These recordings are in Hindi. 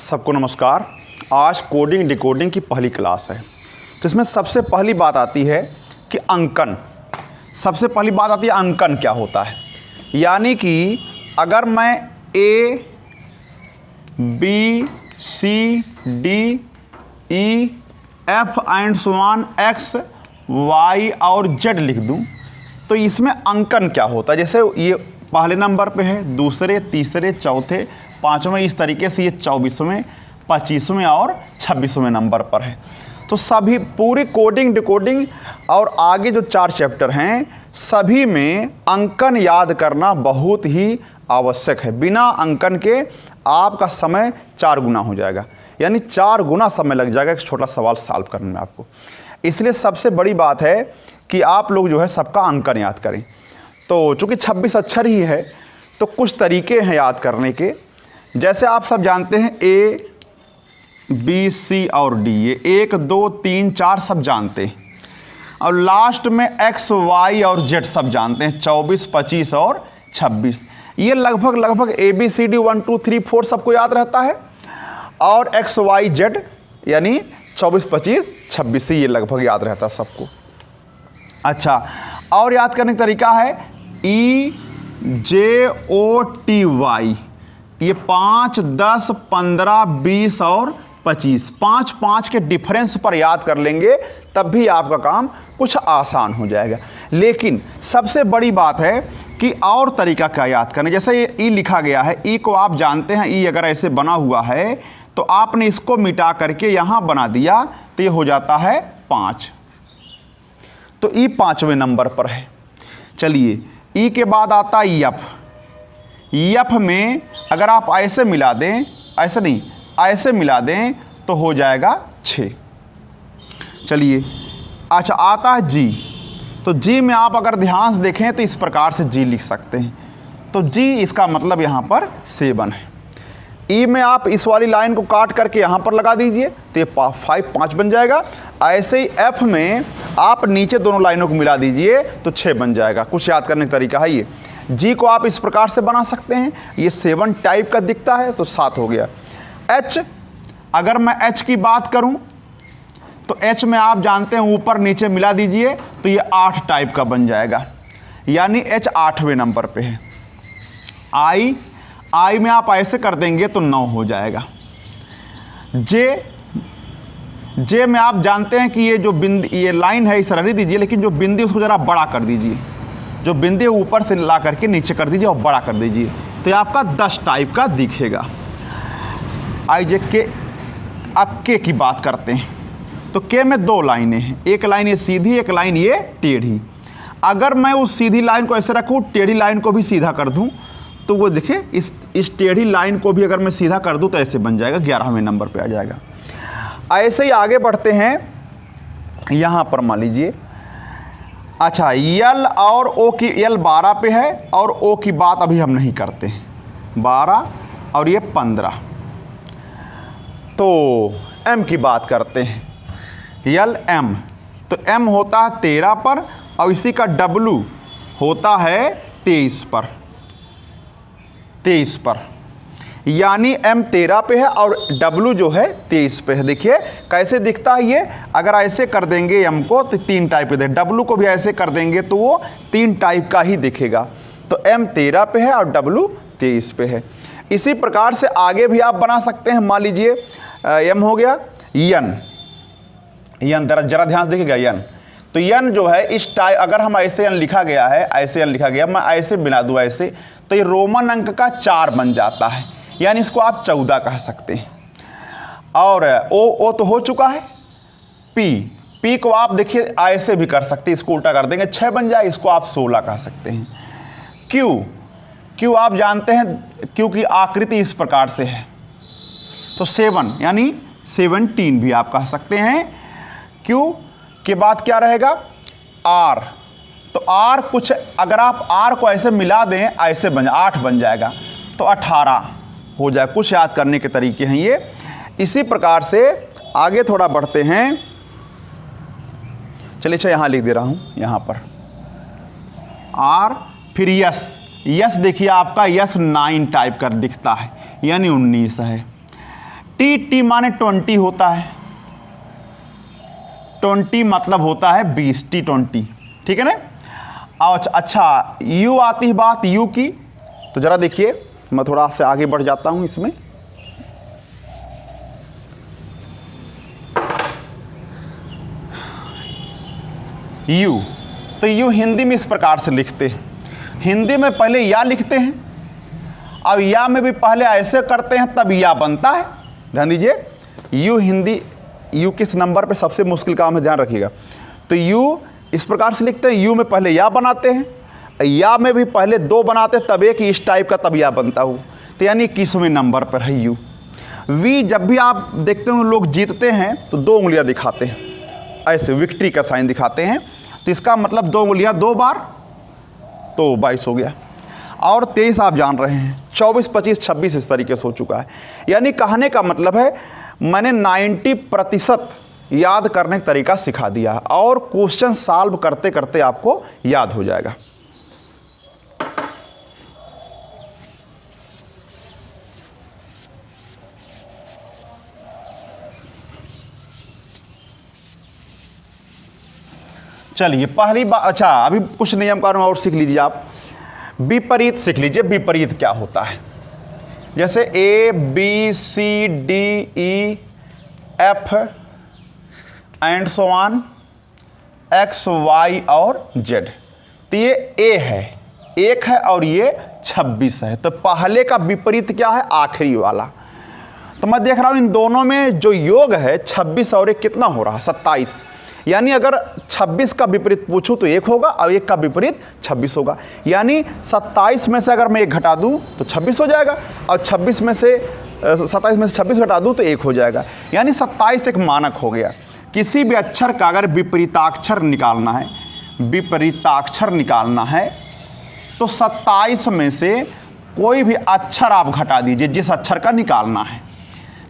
सबको नमस्कार। आज कोडिंग डिकोडिंग की पहली क्लास है, तो इसमें सबसे पहली बात आती है कि अंकन। सबसे पहली बात आती है अंकन क्या होता है। यानी कि अगर मैं A B C D E F and so on X Y और Z लिख दूं तो इसमें अंकन क्या होता है। जैसे ये पहले नंबर पे है, दूसरे, तीसरे, चौथे, पाँचवें, इस तरीके से ये 24वें, 25वें और 26वें नंबर पर है। तो सभी पूरी कोडिंग डिकोडिंग और आगे जो 4 चैप्टर हैं सभी में अंकन याद करना बहुत ही आवश्यक है। बिना अंकन के आपका समय 4 गुना हो जाएगा, यानी 4 गुना समय लग जाएगा एक छोटा सवाल सॉल्व करने में आपको। इसलिए सबसे बड़ी बात है कि आप लोग जो है सबका अंकन याद करें। तो चूँकि 26 अक्षर ही है तो कुछ तरीके हैं याद करने के। जैसे आप सब जानते हैं A B C और D, ये 1 2 3 4 सब जानते हैं, और लास्ट में X Y और Z सब जानते हैं, 24 25 और 26। ये लगभग A B C D 1 2 3 4 सबको याद रहता है, और X Y Z यानी 24 25 26 ये लगभग याद रहता है सबको। अच्छा, और याद करने का तरीका है E J O T Y, ये 5 10 15 20 और 25, 5 के डिफरेंस पर याद कर लेंगे तब भी आपका काम कुछ आसान हो जाएगा। लेकिन सबसे बड़ी बात है कि और तरीका क्या याद करना। जैसे ये ई लिखा गया है, ई को आप जानते हैं, ई अगर ऐसे बना हुआ है तो आपने इसको मिटा करके यहाँ बना दिया तो ये हो जाता है 5, तो ई 5वें नंबर पर है। चलिए, ई के बाद आता है यफ। यफ में अगर आप ऐसे मिला दें, ऐसे नहीं ऐसे मिला दें तो हो जाएगा 6। चलिए, अच्छा आता है जी। तो जी में आप अगर ध्यान से देखें तो इस प्रकार से जी लिख सकते हैं, तो जी इसका मतलब यहाँ पर 7 है। ई में आप इस वाली लाइन को काट करके यहाँ पर लगा दीजिए तो ये 5 बन जाएगा। ऐसे ही एफ में आप नीचे दोनों लाइनों को मिला दीजिए तो 6 बन जाएगा। कुछ याद करने का तरीका है ये। जी को आप इस प्रकार से बना सकते हैं, ये 7 टाइप का दिखता है तो 7 हो गया। एच, अगर मैं एच की बात करूं तो एच में आप जानते हैं ऊपर नीचे मिला दीजिए तो ये 8 टाइप का बन जाएगा, यानी एच 8वें नंबर पे है। आई में आप ऐसे कर देंगे तो 9 हो जाएगा। जे में आप जानते हैं कि ये जो बिंदी, ये लाइन है इस रहने दीजिए, लेकिन जो बिंदी उसको ज़रा बड़ा कर दीजिए, जो बिंदी ऊपर से ला करके नीचे कर दीजिए और बड़ा कर दीजिए तो ये आपका 10 टाइप का दिखेगा। आई जे के। अब के की बात करते हैं तो के में 2 लाइनें हैं, एक लाइन ये सीधी, एक लाइन ये टेढ़ी। अगर मैं उस सीधी लाइन को ऐसे रखूँ, टेढ़ी लाइन को भी सीधा कर दूँ तो वो देखिए इस टेढ़ी लाइन को भी अगर मैं सीधा कर दूँ तो ऐसे बन जाएगा, 11वें नंबर पे आ जाएगा। ऐसे ही आगे बढ़ते हैं, यहाँ पर मान लीजिए। अच्छा, यल और ओ की, यल 12 पे है और ओ की बात अभी हम नहीं करते हैं, 12 और ये 15। तो एम की बात करते हैं, यल एम। तो एम होता है 13 पर और इसी का डब्लू होता है 23 पर, यानी एम 13 पे है और डब्लू जो है 23 पे है। देखिए कैसे दिखता है ये। अगर ऐसे कर देंगे एम को तो 3 टाइप के, डब्लू को भी ऐसे कर देंगे तो वो 3 टाइप का ही दिखेगा। तो एम 13 पे है और डब्लू 23 पे है। इसी प्रकार से आगे भी आप बना सकते हैं। मान लीजिए एम हो गया, यन जरा ध्यान से देखिएगा, यन। तो यन जो है इस टाइप, अगर हम ऐसे यन लिखा गया है, ऐसे यन लिखा गया, मैं ऐसे बिना दूँ ऐसे, तो ये रोमन अंक का 4 बन जाता है, यानी इसको आप 14 कह सकते हैं। और ओ तो हो चुका है। पी को आप देखिए ऐसे भी कर सकते हैं, इसको उल्टा कर देंगे 6 बन जाए, इसको आप 16 कह सकते हैं। क्यू आप जानते हैं, क्यू की आकृति इस प्रकार से है तो 7 यानी 17 भी आप कह सकते हैं। क्यू के बाद क्या रहेगा, आर। तो आर कुछ अगर आप आर को ऐसे मिला दें, ऐसे 8 बन जाएगा तो 18 हो जाए। कुछ याद करने के तरीके हैं ये। इसी प्रकार से आगे थोड़ा बढ़ते हैं। चलिए, अच्छा यहाँ लिख दे रहा हूँ, यहाँ पर आर, फिर यस देखिए आपका यस 9 टाइप का दिखता है, यानी 19 है। टी माने 20 होता है, 20 मतलब होता है 20, T20, ठीक है ना। अच्छा, यू आती है बात यू की, तो जरा देखिए, मैं थोड़ा से आगे बढ़ जाता हूं इसमें। यू, तो यू हिंदी में इस प्रकार से लिखते हैं, हिंदी में पहले या लिखते हैं, अब या में भी पहले ऐसे करते हैं तब या बनता है। ध्यान दीजिए, यू हिंदी, यू किस नंबर पे सबसे मुश्किल काम है, ध्यान रखिएगा। तो यू इस प्रकार से लिखते हैं, यू में पहले या बनाते हैं, या में भी पहले 2 बनाते तब एक इस टाइप का तब या बनता हो, तो यानी 21वें नंबर पर है यू। वी, जब भी आप देखते हो लोग जीतते हैं तो 2 उंगलियां दिखाते हैं, ऐसे विक्ट्री का साइन दिखाते हैं, तो इसका मतलब 2 उंगलियां 2 बार, तो 22 हो गया। और 23 आप जान रहे हैं, 24, 25, 26 इस तरीके से हो चुका है। यानी कहने का मतलब है मैंने 90% याद करने का तरीका सिखा दिया और क्वेश्चन सॉल्व करते करते आपको याद हो जाएगा। चलिए पहली बात, अच्छा अभी कुछ नियम कानून और सीख लीजिए आप। विपरीत सीख लीजिए, विपरीत क्या होता है। जैसे A B C D E F and so on X Y और Z, तो ये A है, 1 है और ये 26 है, तो पहले का विपरीत क्या है, आखिरी वाला। तो मैं देख रहा हूं इन दोनों में जो योग है 26 और 1 कितना हो रहा है, 27। यानी अगर 26 का विपरीत पूछूं तो 1 होगा और 1 का विपरीत 26 होगा। यानी 27 में से अगर मैं 1 घटा दूं तो 26 हो जाएगा, और 27 में से 26 घटा दूं तो 1 हो जाएगा। यानी 27 एक मानक हो गया। किसी भी अक्षर का अगर विपरीताक्षर निकालना है, विपरीताक्षर निकालना है, तो 27 में से कोई भी अक्षर आप घटा दीजिए जिस अक्षर का निकालना है।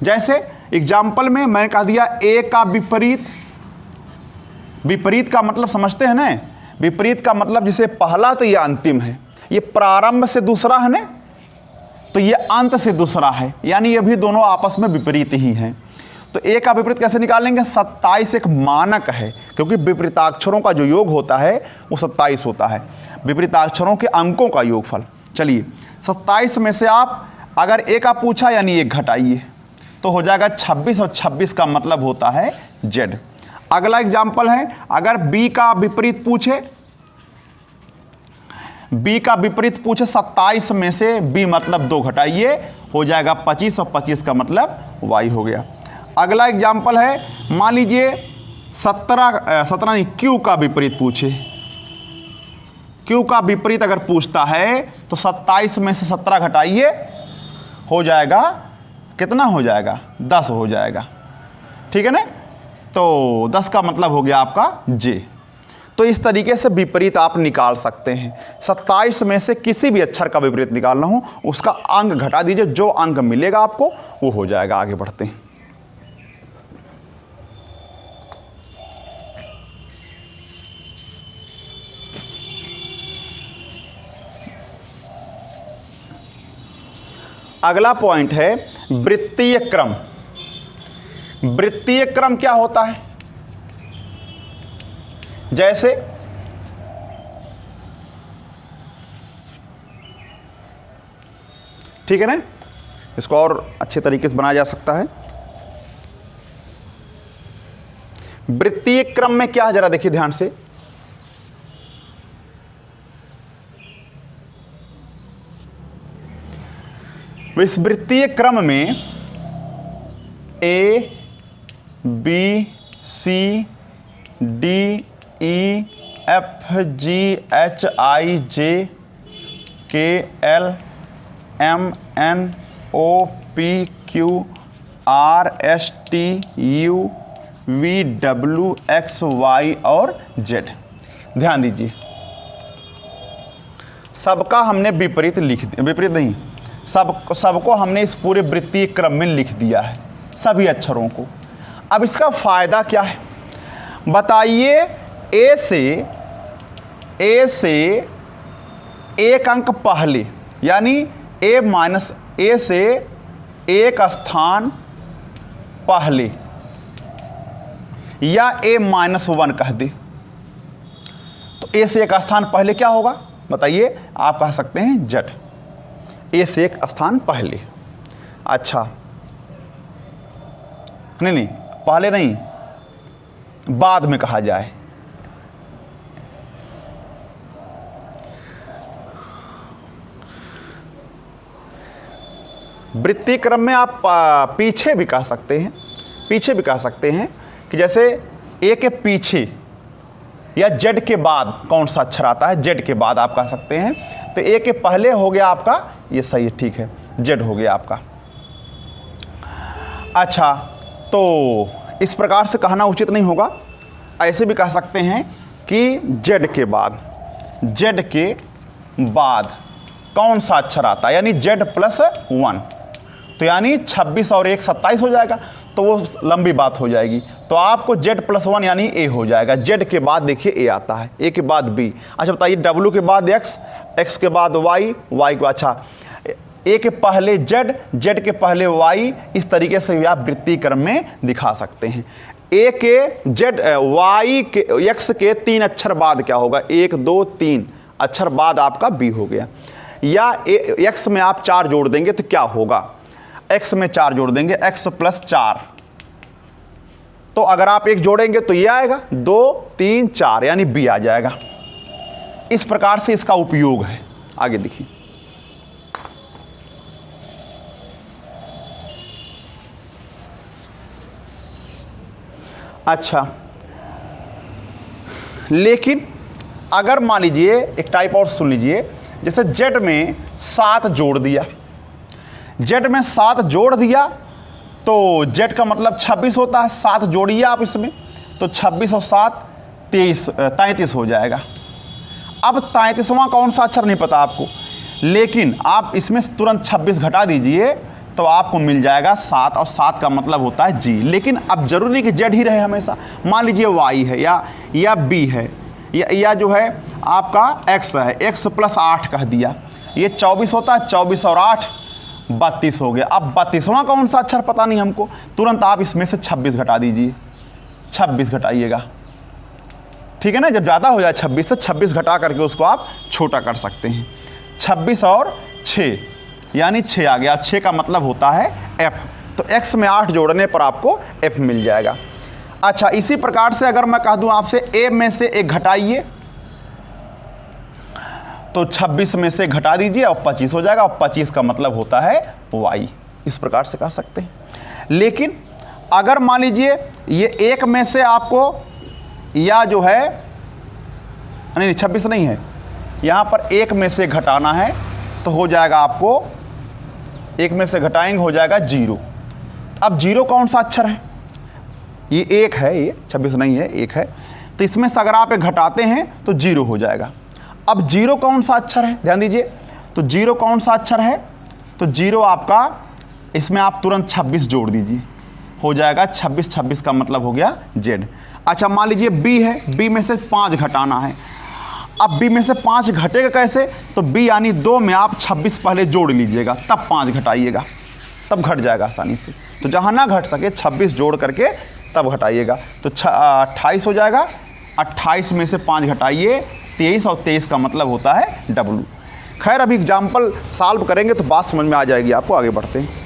जैसे एग्जाम्पल में मैंने कह दिया ए का विपरीत, विपरीत का मतलब समझते हैं ना, विपरीत का मतलब जैसे पहला तो ये अंतिम है, ये प्रारंभ से दूसरा है ना, तो ये अंत से दूसरा है, यानी ये भी दोनों आपस में विपरीत ही हैं। तो ए का विपरीत कैसे निकालेंगे, 27 एक मानक है, क्योंकि विपरीताक्षरों का जो योग होता है वो 27 होता है, विपरीताक्षरों के अंकों का योगफल। चलिए 27 में से आप अगर ए का पूछा यानी 1 घटाइए तो हो जाएगा 26, और 26 का मतलब होता है Z। अगला एग्जाम्पल है, अगर B का विपरीत पूछे, B का विपरीत पूछे 27 में से B मतलब 2 घटाइए, हो जाएगा 25, और 25 का मतलब Y हो गया। अगला एग्जाम्पल है, मान लीजिए 17 नहीं, Q का विपरीत पूछे, Q का विपरीत अगर पूछता है तो 27 में से 17 घटाइए, हो जाएगा कितना, हो जाएगा 10 हो जाएगा, ठीक है ना। तो 10 का मतलब हो गया आपका J। तो इस तरीके से विपरीत आप निकाल सकते हैं। 27 में से किसी भी अक्षर का विपरीत निकालना हो, उसका अंक घटा दीजिए, जो अंक मिलेगा आपको वो हो जाएगा। आगे बढ़ते हैं। अगला पॉइंट है वृत्तीय क्रम। वृत्तीय क्रम क्या होता है, जैसे ठीक है ना, इसको और अच्छे तरीके से बनाया जा सकता है। वृत्तीय क्रम में क्या है, जरा देखिए ध्यान से। इस वृत्तीय क्रम में A B C D E F G H I J K L M N O P Q R S T U V W X Y और Z। ध्यान दीजिए, सबका हमने विपरीत लिख दिया, विपरीत नहीं, सबको हमने इस पूरे वृत्तीय क्रम में लिख दिया है, सभी अक्षरों को। अब इसका फायदा क्या है बताइए। ए से एक अंक पहले, यानी A से एक स्थान पहले या a-1 कह दे, तो a से एक स्थान पहले क्या होगा बताइए? आप कह सकते हैं z, a से एक स्थान पहले। अच्छा नहीं, पहले नहीं, बाद में कहा जाए। वृत्तीय क्रम में आप पीछे भी कह सकते हैं, पीछे भी कह सकते हैं कि जैसे ए के पीछे या जेड के बाद कौन सा अक्षर आता है, जेड के बाद आप कह सकते हैं। तो ए के पहले हो गया आपका, ये सही है, ठीक है, जेड हो गया आपका। अच्छा, तो इस प्रकार से कहना उचित नहीं होगा। ऐसे भी कह सकते हैं कि जेड के बाद, जेड के बाद कौन सा अक्षर आता है, यानी जेड प्लस 1, तो यानी 26 और 1 27 हो जाएगा, तो वो लंबी बात हो जाएगी। तो आपको z प्लस 1 यानी a हो जाएगा। z के बाद देखिए a आता है, a के बाद b। अच्छा बताइए, w के बाद x, x के बाद y, y के बाद, अच्छा a के पहले z, z के पहले y, इस तरीके से आप वृत्तीय क्रम में दिखा सकते हैं। a के z, y के x के 3 अक्षर बाद क्या होगा, 1 2 3 अक्षर बाद आपका b हो गया। या x में आप 4 जोड़ देंगे तो क्या होगा, x में 4 जोड़ देंगे, x प्लस 4, तो अगर आप 1 जोड़ेंगे तो ये आएगा, 2 3 4 यानी b आ जाएगा। इस प्रकार से इसका उपयोग है। आगे देखिए, अच्छा लेकिन अगर मान लीजिए एक टाइप और सुन लीजिए, जैसे z में 7 जोड़ दिया, z में 7 जोड़ दिया तो z का मतलब 26 होता है, 7 जोड़िए आप इसमें, तो 26 और 7 33 हो जाएगा। अब 33वां कौन सा अक्षर नहीं पता आपको, लेकिन आप इसमें तुरंत 26 घटा दीजिए तो आपको मिल जाएगा 7, और 7 का मतलब होता है g। लेकिन अब जरूरी नहीं कि z ही रहे हमेशा, मान लीजिए y है या b है या जो है आपका x है, x प्लस 8 कह दिया, ये 24 होता है, 24 और 8 32 हो गया। अब 32वां कौन सा अक्षर पता नहीं हमको, तुरंत आप इसमें से 26 घटा दीजिए, 26 घटाइएगा, ठीक है ना। जब ज़्यादा हो जाए 26 से 26 घटा करके उसको आप छोटा कर सकते हैं। 26 और 6 यानी 6 आ गया, 6 का मतलब होता है f, तो x में 8 जोड़ने पर आपको f मिल जाएगा। अच्छा, इसी प्रकार से अगर मैं कह दूं आपसे a में से 1 घटाइए, तो 26 में से घटा दीजिए और 25 हो जाएगा, और 25 का मतलब होता है y। इस प्रकार से कह सकते हैं। लेकिन अगर मान लीजिए ये 1 में से आपको या जो है नहीं 26 नहीं है, यहाँ पर 1 में से घटाना है तो हो जाएगा आपको, 1 में से घटाएंगे हो जाएगा 0। अब 0 कौन सा अक्षर है, ये 1 है, ये 26 नहीं है, 1 है, तो इसमें से अगर आप एक घटाते हैं तो 0 हो जाएगा। अब 0 कौन सा अक्षर है, ध्यान दीजिए, तो 0 कौन सा अक्षर है, तो 0 आपका, इसमें आप तुरंत 26 जोड़ दीजिए, हो जाएगा 26, 26 का मतलब हो गया z। अच्छा मान लीजिए b है, b में से 5 घटाना है। अब b में से 5 घटेगा कैसे, तो b यानी 2 में आप 26 पहले जोड़ लीजिएगा, तब 5 घटाइएगा, तब घट जाएगा आसानी से। तो जहाँ ना घट सके 26 जोड़ करके तब घटाइएगा, तो 28 हो जाएगा। 28 में से 5 घटाइए 23, और 23 का मतलब होता है w। खैर अभी एग्जाम्पल सॉल्व करेंगे तो बात समझ में आ जाएगी आपको। आगे बढ़ते हैं।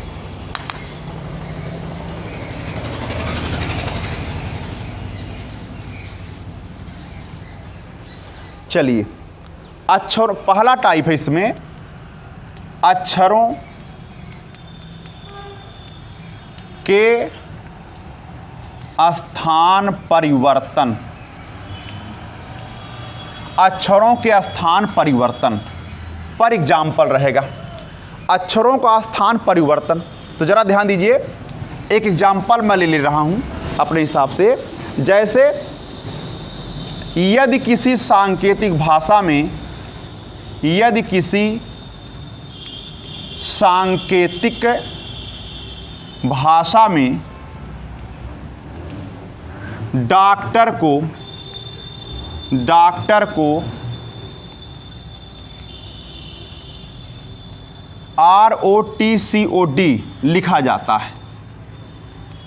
चलिए, अक्षर पहला टाइप है इसमें, अक्षरों के स्थान परिवर्तन। अक्षरों के स्थान परिवर्तन पर एग्जाम्पल रहेगा, अक्षरों का स्थान परिवर्तन। तो ज़रा ध्यान दीजिए, एक एग्जाम्पल मैं ले रहा हूँ अपने हिसाब से। जैसे यदि किसी सांकेतिक भाषा में, यदि किसी सांकेतिक भाषा में डॉक्टर को ROTCOD लिखा जाता है,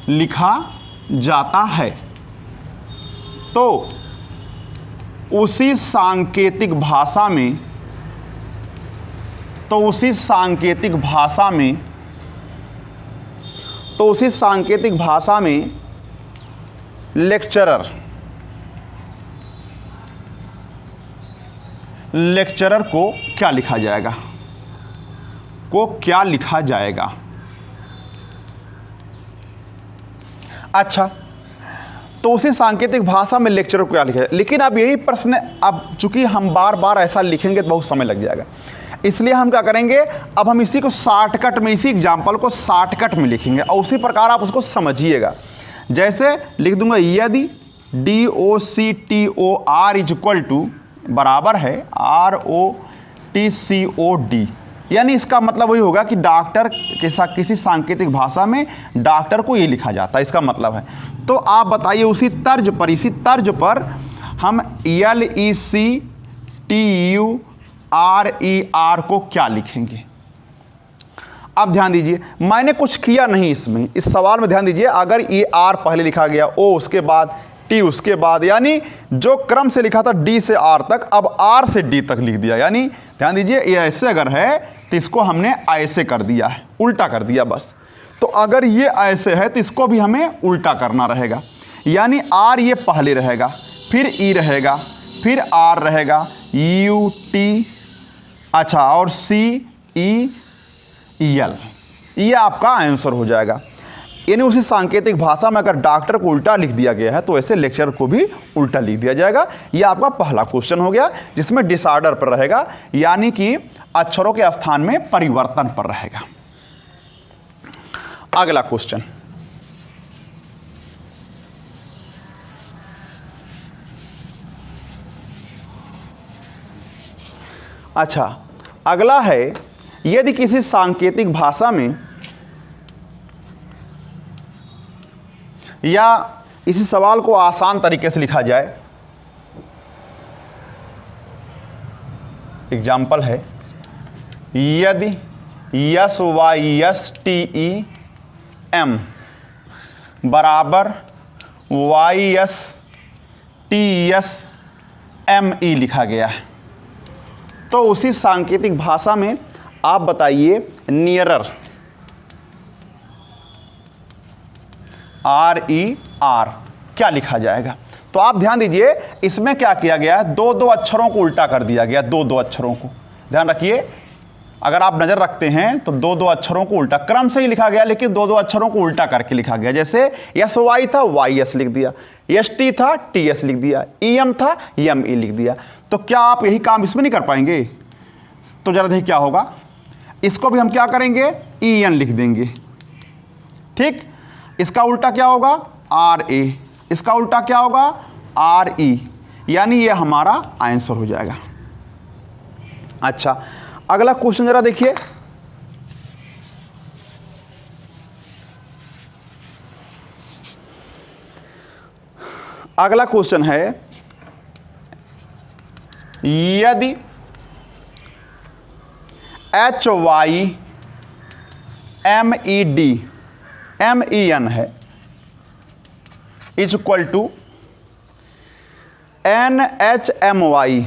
लिखा जाता है। तो उसी सांकेतिक भाषा में लेक्चरर को क्या लिखा जाएगा? अच्छा, तो उसी सांकेतिक भाषा में लेक्चरर को क्या लिखा जाएगा? लेकिन अब यही प्रश्न, अब चूंकि हम बार बार ऐसा लिखेंगे तो बहुत समय लग जाएगा, इसलिए हम क्या करेंगे, अब हम इसी को शॉर्टकट में, इसी एग्जाम्पल को शॉर्टकट में लिखेंगे और उसी प्रकार आप उसको समझिएगा। जैसे लिख दूंगा, यदि DOCTOR इक्वल टू बराबर है ROTCOD, यानी इसका मतलब वही होगा कि डॉक्टर के साथ किसी सांकेतिक भाषा में डॉक्टर को ये लिखा जाता है, इसका मतलब है। तो आप बताइए इसी तर्ज पर हम LECTURER को क्या लिखेंगे? अब ध्यान दीजिए, मैंने कुछ किया नहीं इसमें, इस सवाल में ध्यान दीजिए। अगर ये R पहले लिखा गया, O उसके बाद, T उसके बाद, यानी जो क्रम से लिखा था D से R तक, अब R से D तक लिख दिया। यानी ध्यान दीजिए, ये ऐसे अगर है तो इसको हमने ऐसे कर दिया है, उल्टा कर दिया बस। तो अगर ये ऐसे है तो इसको भी हमें उल्टा करना रहेगा। यानी R ये पहले रहेगा, फिर E रहेगा, फिर R रहेगा, UT, अच्छा, और CEL, ये आपका आंसर हो जाएगा। यानी उसी सांकेतिक भाषा में अगर डॉक्टर को उल्टा लिख दिया गया है तो ऐसे लेक्चर को भी उल्टा लिख दिया जाएगा। यह आपका पहला क्वेश्चन हो गया, जिसमें डिसऑर्डर पर रहेगा, यानी कि अक्षरों के स्थान में परिवर्तन पर रहेगा। अगला क्वेश्चन, अच्छा, अगला है, यदि किसी सांकेतिक भाषा में या इसी सवाल को आसान तरीके से लिखा जाए, एग्जाम्पल है, यदि SYSTEM बराबर YSTSME लिखा गया है, तो उसी सांकेतिक भाषा में आप बताइए नियरर RER क्या लिखा जाएगा? तो आप ध्यान दीजिए, इसमें क्या किया गया है, दो अक्षरों को उल्टा कर दिया गया, दो अक्षरों को, ध्यान रखिए। अगर आप नजर रखते हैं तो दो अक्षरों को उल्टा, क्रम से ही लिखा गया लेकिन दो अक्षरों को उल्टा करके लिखा गया। जैसे SY था YS लिख दिया, ST था TS लिख दिया, EM था ME लिख दिया। तो क्या आप यही काम इसमें नहीं कर पाएंगे? तो जरा देखिए क्या होगा, इसको भी हम क्या करेंगे, EN लिख देंगे, ठीक। इसका उल्टा क्या होगा, RA, इसका उल्टा क्या होगा, RE, यानी ये हमारा आंसर हो जाएगा। अच्छा, अगला क्वेश्चन जरा देखिए, अगला क्वेश्चन है, यदि HYMEN है इज इक्वल टू NHMY,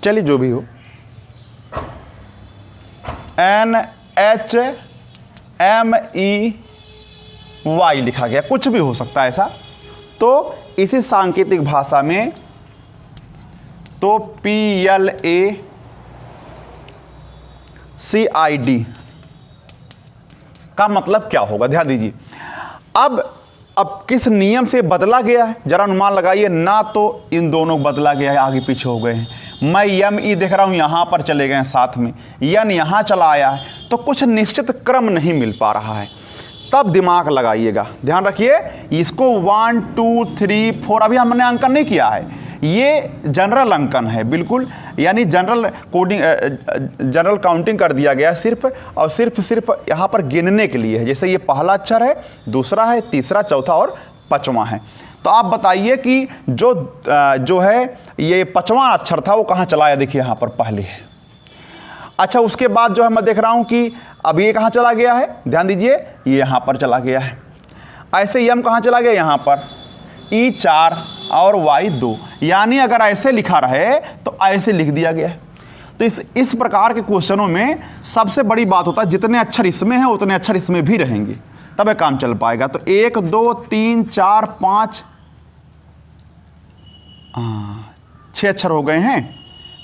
चलिए जो भी हो, NHMEY लिखा गया, कुछ भी हो सकता है ऐसा। तो इसी सांकेतिक भाषा में तो PLACID का मतलब क्या होगा? ध्यान दीजिए, अब किस नियम से बदला गया है, जरा अनुमान लगाइए। ना तो इन दोनों बदला गया है, आगे पीछे हो गए हैं। मैं ME देख रहा हूं, यहां पर चले गए हैं साथ में, यन यहां चला आया है, तो कुछ निश्चित क्रम नहीं मिल पा रहा है। तब दिमाग लगाइएगा, ध्यान रखिए, इसको 1 2 3 4 अभी हमने अंकन नहीं किया है, ये जनरल अंकन है बिल्कुल, यानी जनरल काउंटिंग कर दिया गया सिर्फ और सिर्फ यहाँ पर गिनने के लिए है। जैसे ये पहला अक्षर है, दूसरा है, तीसरा, चौथा और पांचवा है। तो आप बताइए कि जो है ये पांचवा अक्षर था वो कहाँ चला आया? देखिए यहाँ पर पहले है। अच्छा, उसके बाद जो है मैं देख रहा हूँ कि अब ये कहाँ चला गया है, ध्यान दीजिए, ये यहाँ पर चला गया है। ऐसे यम कहाँ चला गया, यहाँ पर ई 4 और वाई 2, यानी अगर ऐसे लिखा रहे तो ऐसे लिख दिया गया है। तो इस प्रकार के क्वेश्चनों में सबसे बड़ी बात होता है जितने अक्षर इसमें हैं उतने अक्षर इसमें भी रहेंगे, तब ये काम चल पाएगा। तो 1 2 3 4 5 6 अक्षर हो गए हैं।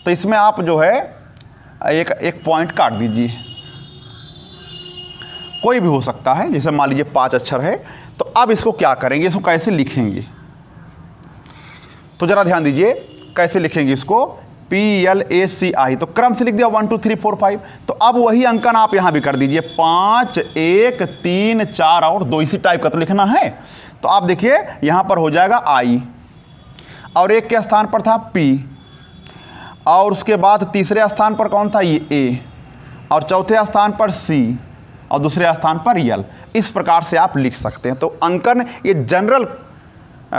तो इसमें आप जो है एक पॉइंट काट दीजिए, कोई भी हो सकता है, जैसे मान लीजिए 5 अक्षर है। तो अब इसको क्या करेंगे, इसको कैसे लिखेंगे, तो जरा ध्यान दीजिए कैसे लिखेंगे इसको, PLACI, तो क्रम से लिख दिया 1 2 3 4 5। तो अब वही अंकन आप यहाँ भी कर दीजिए, 5 1 3 4 और 2, इसी टाइप का तो लिखना है। तो आप देखिए यहाँ पर हो जाएगा I, और एक के स्थान पर था P, और उसके बाद तीसरे स्थान पर कौन था, ये A, और चौथे स्थान पर C, और दूसरे स्थान पर L। इस प्रकार से आप लिख सकते हैं। तो अंकन ये जनरल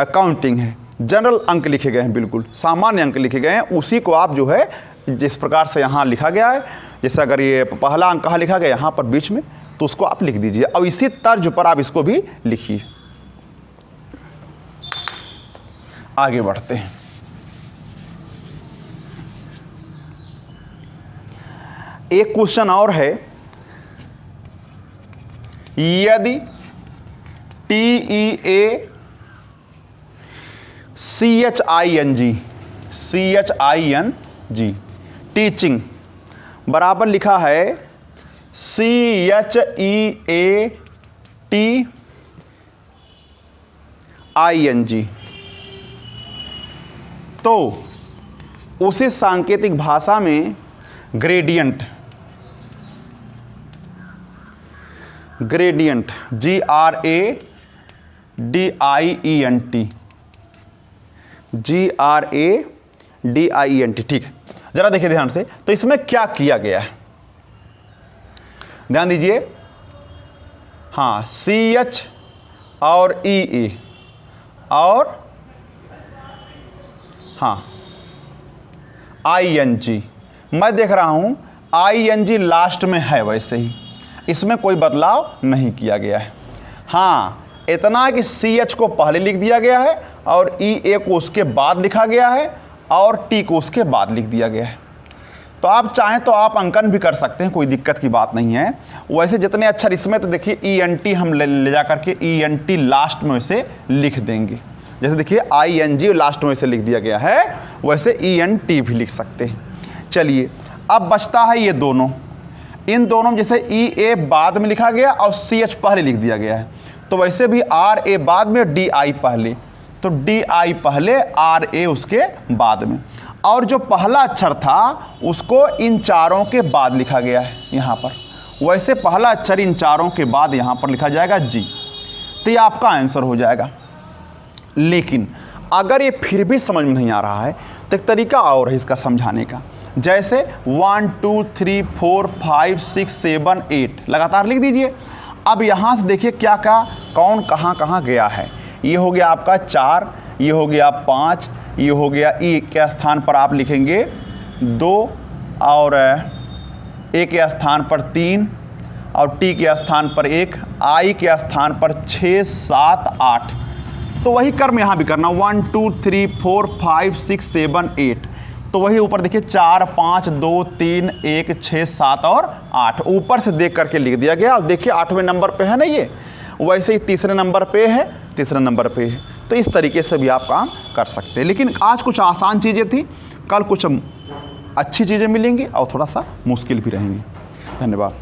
काउंटिंग है, जनरल अंक लिखे गए हैं, बिल्कुल सामान्य अंक लिखे गए हैं। उसी को आप जो है जिस प्रकार से यहाँ लिखा गया है, जैसे अगर ये पहला अंक कहाँ लिखा गया, यहाँ पर बीच में, तो उसको आप लिख दीजिए और इसी तर्ज पर आप इसको भी लिखिए। आगे बढ़ते हैं। एक क्वेश्चन और है, यदि TEACHING टीचिंग बराबर लिखा है CHEATING, तो उसी सांकेतिक भाषा में ग्रेडियंट GRADIENT GRADIENT, ठीक है। जरा देखिए ध्यान से, तो इसमें क्या किया गया है, ध्यान दीजिए। हाँ, CH और EA और हाँ ING, मैं देख रहा हूं ING लास्ट में है, वैसे ही इसमें कोई बदलाव नहीं किया गया है। हाँ, इतना है कि CH को पहले लिख दिया गया है और EA को उसके बाद लिखा गया है और T को उसके बाद लिख दिया गया है। तो आप चाहें तो आप अंकन भी कर सकते हैं, कोई दिक्कत की बात नहीं है। वैसे जितने अक्षर इसमें, तो देखिए ENT हम ले जा करके ENT लास्ट में से लिख देंगे। जैसे देखिए ING लास्ट में से लिख दिया गया है, वैसे ENT भी लिख सकते हैं। चलिए, अब बचता है ये दोनों, इन दोनों में जैसे EA बाद में लिखा गया और CH पहले लिख दिया गया है, तो वैसे भी RA बाद में, DI पहले, तो DI पहले, RA उसके बाद में। और जो पहला अक्षर था उसको इन चारों के बाद लिखा गया है यहाँ पर, वैसे पहला अक्षर इन चारों के बाद यहाँ पर लिखा जाएगा G। तो ये आपका आंसर हो जाएगा। लेकिन अगर ये फिर भी समझ में नहीं आ रहा है तो एक तरीका और है इसका समझाने का, जैसे 1 2 3 4 5 6 7 8 लगातार लिख दीजिए। अब यहाँ से देखिए क्या क्या कौन कहाँ कहाँ गया है। ये हो गया आपका 4, ये हो गया 5, ये हो गया E के स्थान पर आप लिखेंगे 2 और A के स्थान पर 3 और T के स्थान पर 1, I के स्थान पर 6 7 8। तो वही कर्म यहाँ भी करना, 1 2 3 4 5 6 7 8। तो वही ऊपर देखिए 4 5 2 3 1 6 7 और 8, ऊपर से देख करके लिख दिया गया। और देखिए 8वें नंबर पे है ना ये, वैसे ही तीसरे नंबर पे है, तीसरे नंबर पे है। तो इस तरीके से भी आप काम कर सकते हैं। लेकिन आज कुछ आसान चीज़ें थी, कल कुछ अच्छी चीज़ें मिलेंगी और थोड़ा सा मुश्किल भी रहेंगी। धन्यवाद।